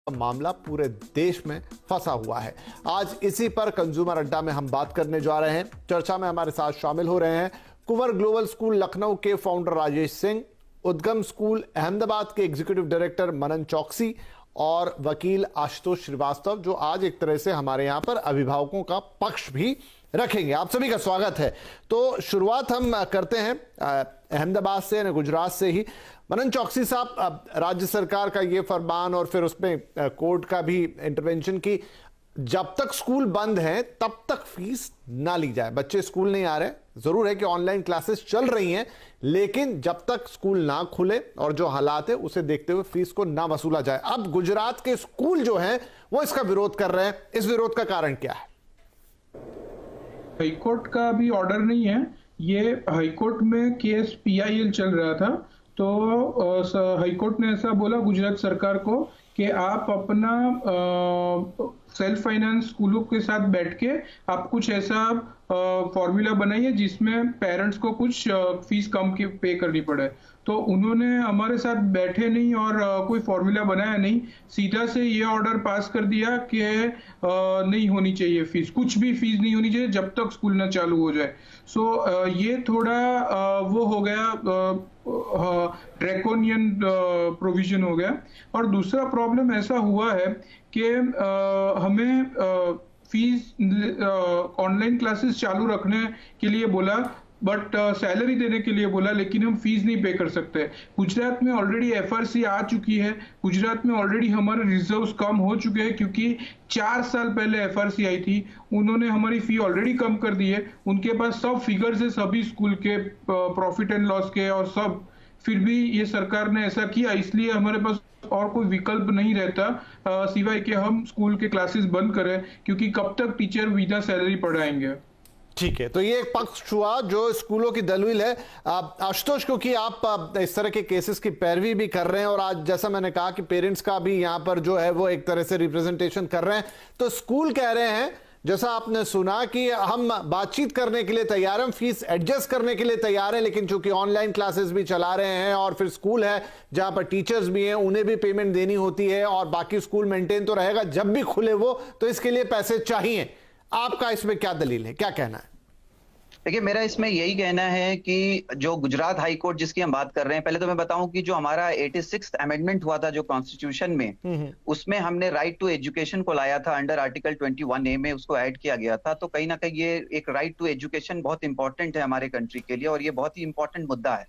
मामला पूरे देश में फंसा हुआ है। आज इसी पर कंज्यूमर अड्डा में हम बात करने जा रहे हैं। चर्चा में हमारे साथ शामिल हो रहे हैं कुंवर ग्लोबल स्कूल लखनऊ के फाउंडर राजेश सिंह, उद्गम स्कूल अहमदाबाद के एग्जीक्यूटिव डायरेक्टर मनन चौकसी और वकील आशुतोष श्रीवास्तव, जो आज एक तरह से हमारे यहां पर अभिभावकों का पक्ष भी रखेंगे। आप सभी का स्वागत है। तो शुरुआत हम करते हैं अहमदाबाद से, गुजरात से ही। मनन चौकसी साहब, राज्य सरकार का ये फरमान और फिर उसमें कोर्ट का भी इंटरवेंशन की जब तक स्कूल बंद हैं तब तक फीस ना ली जाए। बच्चे स्कूल नहीं आ रहे, जरूर है कि ऑनलाइन क्लासेस चल रही हैं, लेकिन जब तक स्कूल ना खुले और जो हालात है उसे देखते हुए फीस को ना वसूला जाए। अब गुजरात के स्कूल जो हैं वो इसका विरोध कर रहे हैं। इस विरोध का कारण क्या है? हाईकोर्ट का भी ऑर्डर नहीं है। ये हाईकोर्ट में केस पीआईएल चल रहा था, तो हाईकोर्ट ने ऐसा बोला गुजरात सरकार को कि आप अपना सेल्फ फाइनेंस स्कूलों के साथ बैठ के आप कुछ ऐसा फॉर्मूला बनाइए जिसमें पेरेंट्स को कुछ फीस कम की पे करनी पड़े। तो उन्होंने हमारे साथ बैठे नहीं और कोई फॉर्मूला बनाया नहीं, सीधा से ये ऑर्डर पास कर दिया कि नहीं होनी चाहिए फीस, कुछ भी फीस नहीं होनी चाहिए जब तक स्कूल ना चालू हो जाए। सो ये थोड़ा वो हो गया, ड्रैकोनियन प्रोविजन हो गया। और दूसरा प्रॉब्लम ऐसा हुआ है कि हमें फीस ऑनलाइन क्लासेस चालू रखने के लिए बोला, बट सैलरी देने के लिए बोला, लेकिन हम फीस नहीं पे कर सकते। गुजरात में ऑलरेडी एफआरसी आ चुकी है, गुजरात में ऑलरेडी हमारे रिजर्व्स कम हो चुके हैं, क्योंकि 4 साल पहले एफआरसी आई थी, उन्होंने हमारी फी ऑलरेडी कम कर दी है। उनके पास सब फिगर्स है सभी स्कूल के, प्रॉफिट एंड लॉस के और सब। फिर भी ये सरकार ने ऐसा किया, इसलिए हमारे पास और कोई विकल्प नहीं रहता सिवाय कि हम स्कूल के क्लासेस बंद करें, क्योंकि कब तक टीचर बिना सैलरी पढ़ाएंगे। ठीक है, तो ये एक पक्ष हुआ जो स्कूलों की दलील है। आशुतोष, क्योंकि आप इस तरह के केसेस की पैरवी भी कर रहे हैं और आज जैसा मैंने कहा कि पेरेंट्स का भी यहां पर जो है वो एक तरह से रिप्रेजेंटेशन कर रहे हैं, तो स्कूल कह रहे हैं, जैसा आपने सुना, कि हम बातचीत करने के लिए तैयार हैं, हम फीस एडजस्ट करने के लिए तैयार हैं, लेकिन चूंकि ऑनलाइन क्लासेस भी चला रहे हैं और फिर स्कूल है जहां पर टीचर्स भी हैं, उन्हें भी पेमेंट देनी होती है और बाकी स्कूल मेंटेन तो रहेगा जब भी खुले वो, तो इसके लिए पैसे चाहिए। आपका इसमें क्या दलील है, क्या कहना है? देखिए, मेरा इसमें यही कहना है कि जो गुजरात हाई कोर्ट जिसकी हम बात कर रहे हैं, पहले तो मैं बताऊं कि जो हमारा 86th अमेंडमेंट हुआ था जो कॉन्स्टिट्यूशन में, उसमें हमने राइट टू एजुकेशन को लाया था अंडर आर्टिकल 21A में, उसको ऐड किया गया था। तो कहीं ना कहीं ये एक राइट टू एजुकेशन बहुत इंपॉर्टेंट है हमारे कंट्री के लिए और ये बहुत ही इंपॉर्टेंट मुद्दा है।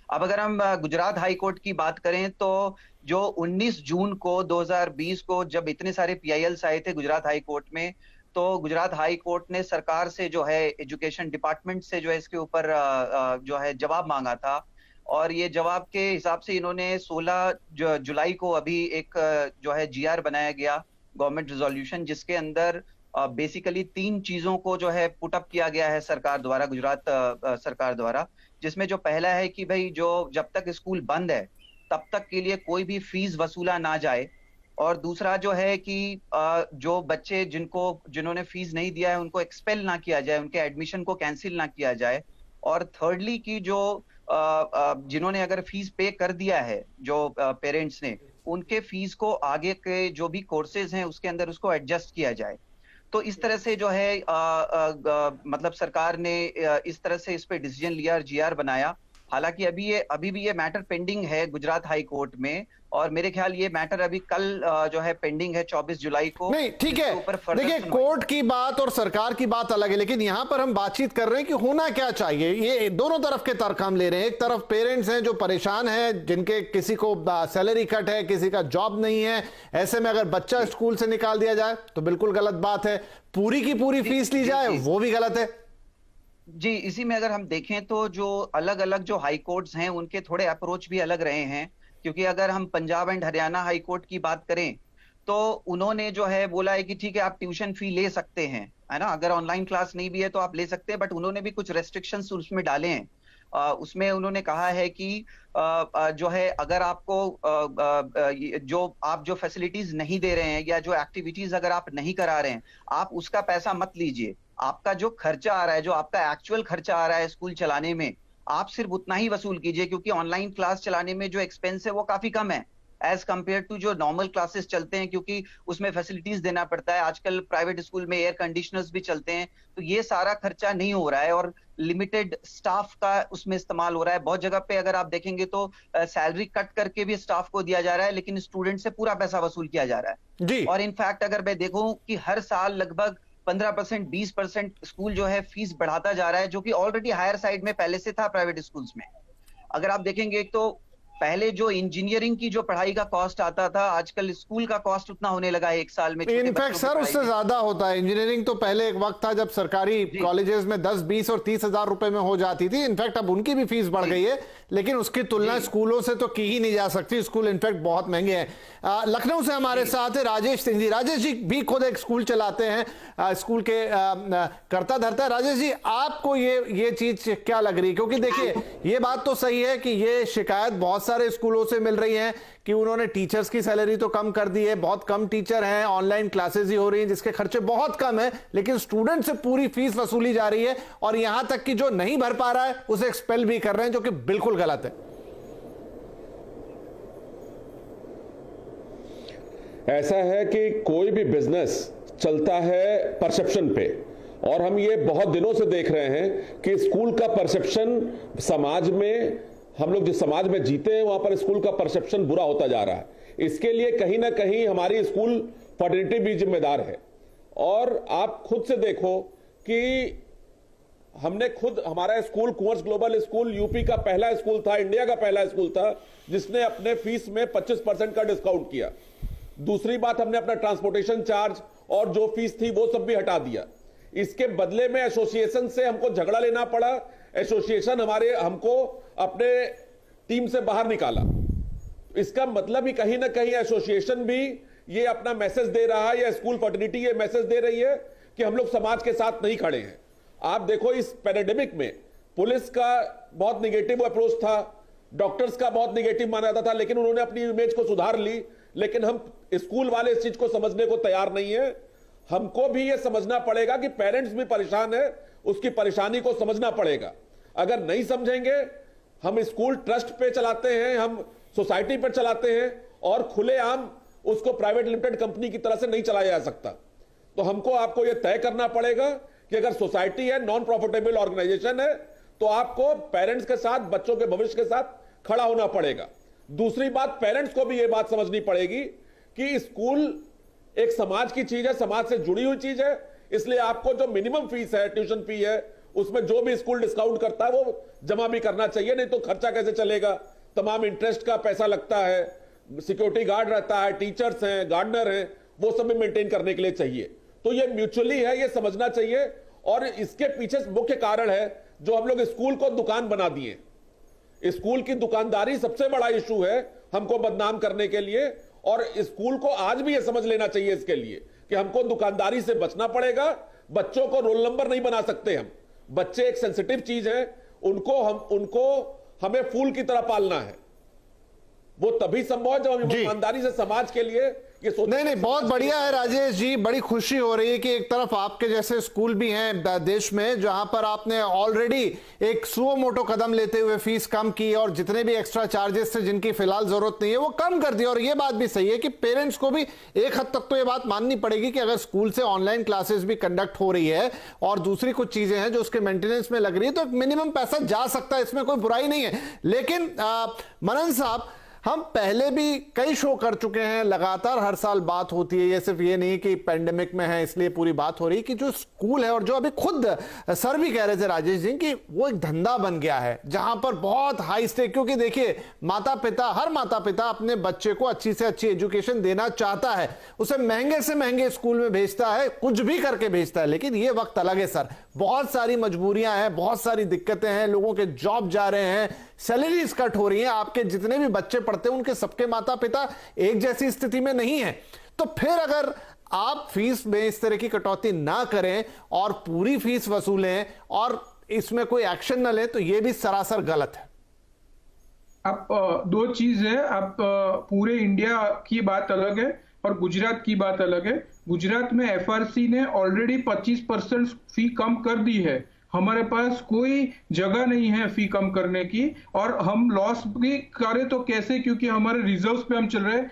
अब अगर हम गुजरात हाई कोर्ट की बात करें, तो जो 19 जून को 2020 को जब इतने सारे पीआईएल्स आए थे गुजरात हाई कोर्ट में, तो गुजरात हाई कोर्ट ने सरकार से जो है एजुकेशन डिपार्टमेंट से जो है इसके ऊपर जो है जवाब मांगा था। और ये जवाब के हिसाब से इन्होंने 16 जुलाई को अभी एक जो है जीआर बनाया गया, गवर्नमेंट रिजोल्यूशन, जिसके अंदर बेसिकली 3 चीजों को जो है पुट अप किया गया है सरकार द्वारा, गुजरात सरकार द्वारा। जिसमें जो पहला है कि भाई जो जब तक स्कूल बंद है तब तक के लिए कोई भी फीस वसूला ना जाए। और दूसरा जो है कि जो बच्चे जिन्होंने फीस नहीं दिया है उनको एक्सपेल ना किया जाए, उनके एडमिशन को कैंसिल ना किया जाए। और थर्डली कि जो जिन्होंने अगर फीस पे कर दिया है, जो पेरेंट्स ने, उनके फीस को आगे के जो भी कोर्सेज हैं उसके अंदर उसको एडजस्ट किया जाए। तो इस तरह से जो है मतलब सरकार ने इस तरह से इस पे डिसीजन लिया और जीआर बनाया। हालांकि अभी भी ये मैटर पेंडिंग है गुजरात हाई कोर्ट में, और मेरे ख्याल ये मैटर अभी कल जो है पेंडिंग है 24 जुलाई को। नहीं, ठीक है, देखिए कोर्ट की बात और सरकार की बात अलग है, लेकिन यहां पर हम बातचीत कर रहे हैं कि होना क्या चाहिए। ये दोनों तरफ के तर्क हम ले रहे हैं। एक तरफ पेरेंट्स हैं जो परेशान हैं, जिनके किसी को सैलरी कट है, किसी का जॉब नहीं है, ऐसे में अगर बच्चा स्कूल से निकाल दिया जाए तो बिल्कुल गलत बात है, पूरी की पूरी फीस ली जाए वो भी गलत है। जी, इसी में अगर हम देखें तो जो अलग अलग जो हाई कोर्ट्स हैं उनके थोड़े अप्रोच भी अलग रहे हैं। क्योंकि अगर हम Punjab and Haryana high court की बात करें तो उन्होंने जो है बोला है कि ठीक है आप ट्यूशन फी ले सकते हैं, है ना, अगर ऑनलाइन क्लास नहीं भी है तो आप ले सकते हैं, बट उन्होंने भी कुछ रेस्ट्रिक्शंस उसमें डाले हैं। उसमें उन्होंने कहा है कि जो है अगर आपको जो फैसिलिटीज नहीं दे रहे हैं या जो एक्टिविटीज अगर आप नहीं करा रहे हैं, आप उसका पैसा मत लीजिए। आपका जो खर्चा आ रहा है, जो आपका एक्चुअल खर्चा आ रहा है स्कूल चलाने में, आप सिर्फ उतना ही वसूल कीजिए, क्योंकि ऑनलाइन क्लास चलाने में जो एक्सपेंस है वो काफी कम है। एज कंपेयर टू जो नॉर्मल क्लासेस चलते हैं, क्योंकि उसमें फैसिलिटीज देना पड़ता है। आजकल प्राइवेट स्कूल में एयर कंडीशनर्स भी चलते हैं, तो ये सारा खर्चा नहीं हो रहा है और लिमिटेड स्टाफ का उसमें इस्तेमाल हो रहा है। बहुत जगह पे अगर आप देखेंगे तो सैलरी कट करके भी स्टाफ को दिया जा रहा है, लेकिन स्टूडेंट से पूरा पैसा वसूल किया जा रहा है जी। और इनफैक्ट अगर मैं देखूं कि हर साल लगभग 15% 20% स्कूल जो है फीस बढ़ाता जा रहा है, जो कि ऑलरेडी हायर साइड में पहले से था प्राइवेट स्कूल्स में। अगर आप देखेंगे, एक तो पहले जो इंजीनियरिंग की जो पढ़ाई का कॉस्ट आता था, आजकल स्कूल का कॉस्ट उतना होने लगा है एक साल में। इनफैक्ट सर उससे ज्यादा होता है। इंजीनियरिंग तो पहले एक वक्त था जब सरकारी कॉलेजेस में 10, 20 और 30 हजार रुपए में हो जाती थी। इनफैक्ट अब उनकी भी फीस बढ़ गई है, लेकिन उसकी तुलना स्कूलों से तो की ही नहीं जा सकती। स्कूल इनफैक्ट बहुत महंगे हैं। लखनऊ से हमारे साथ है राजेश सिंह जी। राजेश जी भी खुद एक स्कूल चलाते हैं, स्कूल के करता धरता है। राजेश जी, आपको ये चीज क्या लग रही है? क्योंकि देखिए, ये बात तो सही है कि ये शिकायत बहुत सारे स्कूलों से मिल रही है कि उन्होंने टीचर्स की सैलरी तो कम कर दी है, बहुत कम टीचर हैं, ऑनलाइन क्लासेस ही हो रही हैं जिसके खर्चे बहुत कम है, लेकिन स्टूडेंट से पूरी फीस वसूली जा रही है और यहां तक कि जो नहीं भर पा रहा है उसे एक्सपेल भी कर रहे हैं, जो कि बिल्कुल गलत है। ऐसा है कि कोई भी बिजनेस चलता है परसेप्शन पे, और हम ये बहुत दिनों से देख रहे हैं कि स्कूल का परसेप्शन समाज में, हम लोग जिस समाज में जीते हैं वहां पर स्कूल का परसेप्शन बुरा होता जा रहा है। इसके लिए कहीं ना कहीं हमारी स्कूल फर्टिलिटी भी जिम्मेदार है। और आप खुद से देखो कि हमने खुद, हमारा स्कूल कुंवर्स ग्लोबल स्कूल यूपी का पहला स्कूल था, इंडिया का पहला स्कूल था जिसने अपने फीस में 25% का डिस्काउंट किया। दूसरी बात, हमने अपना ट्रांसपोर्टेशन चार्ज और जो फीस थी वो सब भी हटा दिया। इसके बदले में एसोसिएशन से हमको झगड़ा लेना पड़ा। एसोसिएशन हमको अपने टीम से बाहर निकाला। इसका मतलब ही कहीं ना कहीं एसोसिएशन भी ये अपना मैसेज दे रहा है, या स्कूल फर्टिलिटी ये मैसेज दे रही है कि हम लोग समाज के साथ नहीं खड़े हैं। आप देखो, इस पैंडेमिक में पुलिस का बहुत निगेटिव अप्रोच था, डॉक्टर्स का बहुत निगेटिव माना जाता था, लेकिन उन्होंने अपनी इमेज को सुधार ली। लेकिन हम स्कूल वाले इस चीज को समझने को तैयार नहीं है। हमको भी ये समझना पड़ेगा कि पेरेंट्स भी परेशान है, उसकी परेशानी को समझना पड़ेगा। अगर नहीं समझेंगे, हम स्कूल ट्रस्ट पे चलाते हैं, हम सोसाइटी पर चलाते हैं, और खुलेआम उसको प्राइवेट लिमिटेड कंपनी की तरह से नहीं चलाया जा सकता। तो हमको आपको यह तय करना पड़ेगा कि अगर सोसाइटी है, नॉन प्रॉफिटेबल ऑर्गेनाइजेशन है, तो आपको पेरेंट्स के साथ, बच्चों के भविष्य के साथ खड़ा होना पड़ेगा। दूसरी बात, पेरेंट्स को भी यह बात समझनी पड़ेगी कि स्कूल एक समाज की चीज है, समाज से जुड़ी हुई चीज है। इसलिए आपको जो मिनिमम फीस है, ट्यूशन फी है, उसमें जो भी स्कूल डिस्काउंट करता है वो जमा भी करना चाहिए, नहीं तो खर्चा कैसे चलेगा। तमाम इंटरेस्ट का पैसा लगता है, सिक्योरिटी गार्ड रहता है, टीचर्स हैं, गार्डनर हैं, वो सब भी मेंटेन करने के लिए चाहिए। तो ये म्यूचुअली है, ये समझना चाहिए। और इसके पीछे मुख्य कारण है जो हम लोग स्कूल को दुकान बना दिए। स्कूल की दुकानदारी सबसे बड़ा इशू है हमको बदनाम करने के लिए, और स्कूल को आज भी यह समझ लेना चाहिए इसके लिए कि हमको दुकानदारी से बचना पड़ेगा। बच्चों को रोल नंबर नहीं बना सकते हम। बच्चे एक सेंसिटिव चीज है, उनको हमें फूल की तरह पालना है। वो तभी संभव है जब हम ईमानदारी से समाज के लिए ये नहीं, बहुत बढ़िया है राजेश जी। बड़ी खुशी हो रही है कि एक तरफ आपके जैसे स्कूल भी हैं देश में, जहां पर आपने ऑलरेडी एक सुओ मोटो कदम लेते हुए फीस कम की और जितने भी एक्स्ट्रा चार्जेस थे जिनकी फिलहाल जरूरत नहीं है वो कम कर दिया। और ये बात भी सही है कि पेरेंट्स को भी एक हद तक तो ये बात माननी पड़ेगी कि अगर स्कूल से ऑनलाइन क्लासेस भी कंडक्ट हो रही है और दूसरी कुछ चीजें हैं जो उसके मेंटेनेंस में लग रही है, तो मिनिमम पैसा जा सकता है, इसमें कोई बुराई नहीं है। लेकिन मनन साहब, हम पहले भी कई शो कर चुके हैं, लगातार हर साल बात होती है। ये सिर्फ ये नहीं कि पैंडेमिक में है इसलिए पूरी बात हो रही कि जो स्कूल है, और जो अभी खुद सर भी कह रहे थे राजेश जी कि वो एक धंधा बन गया है जहां पर बहुत हाई स्टेक, क्योंकि देखिए हर माता पिता अपने बच्चे को अच्छी से अच्छी एजुकेशन देना चाहता है, उसे महंगे से महंगे स्कूल में भेजता है, कुछ भी करके भेजता है। लेकिन ये वक्त अलग है सर, बहुत सारी मजबूरियां हैं, बहुत सारी दिक्कतें हैं, लोगों के जॉब जा रहे हैं, सैलरीज कट हो रही हैं, आपके जितने भी बच्चे पढ़ते हैं उनके सबके माता पिता एक जैसी स्थिति में नहीं है। तो फिर अगर आप फीस में इस तरह की कटौती ना करें और पूरी फीस वसूलें और इसमें कोई एक्शन न लें, तो यह भी सरासर गलत है। आप दो चीज है, आप पूरे इंडिया की बात अलग है और गुजरात की बात अलग है। गुजरात में एफआरसी ने ऑलरेडी 25% फी कम कर दी है। हमारे पास कोई जगह नहीं है फी कम करने की, और हम लॉस भी करें तो कैसे, क्योंकि हमारे रिजर्व्स पे हम चल रहे हैं।